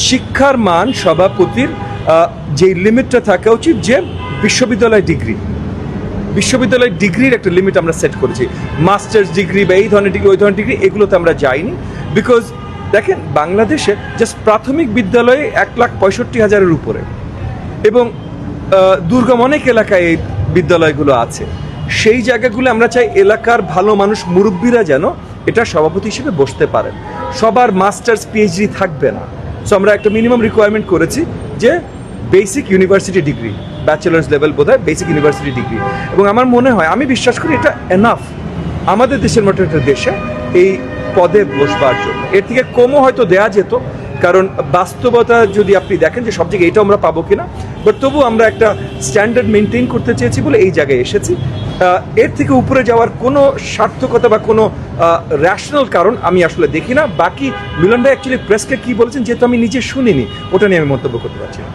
শিক্ষার মান সভাপতির যে লিমিটটা থাকা উচিত যে বিশ্ববিদ্যালয় ডিগ্রির একটা লিমিট আমরা সেট করেছি। মাস্টার্স ডিগ্রি বা এই ধরনের ডিগ্রি ওই ধরনের ডিগ্রি এগুলোতে আমরা যাইনি, বিকজ দেখেন বাংলাদেশে জাস্ট প্রাথমিক বিদ্যালয়ে 1,65,000-এর উপরে, এবং দুর্গম অনেক এলাকায় এই বিদ্যালয়গুলো আছে। সেই জায়গাগুলো আমরা চাই এলাকার ভালো মানুষ মুরব্বীরা যেন এটা সভাপতি হিসেবে বসতে পারেন। সবার মাস্টার্স পিএইচডি থাকবে না, সো আমরা একটা মিনিমাম রিকোয়ারমেন্ট করেছি যে basic university degree, bachelors level বোধহয় বেসিক ইউনিভার্সিটি ডিগ্রি, এবং আমার মনে হয় আমি বিশ্বাস করি এটা এনাফ আমাদের দেশের মতো একটা দেশে এই পদে বসবার জন্য। এর থেকে কমও হয়তো দেয়া যেত, কারণ বাস্তবতা যদি আপনি দেখেন যে সব জায়গায় এটাও আমরা পাবো কিনা, বাট তবু আমরা একটা স্ট্যান্ডার্ড মেনটেন করতে চেয়েছি বলে এই জায়গায় এসেছি। এর থেকে উপরে যাওয়ার কোনো সার্থকতা বা কোনো র্যাশনাল কারণ আমি আসলে দেখি না। বাকি মিলন ভাই অ্যাকচুয়ালি প্রেসকে কি বলেছেন যেহেতু আমি নিজে শুনিনি, ওটা নিয়ে আমি মন্তব্য করতে পারছি না।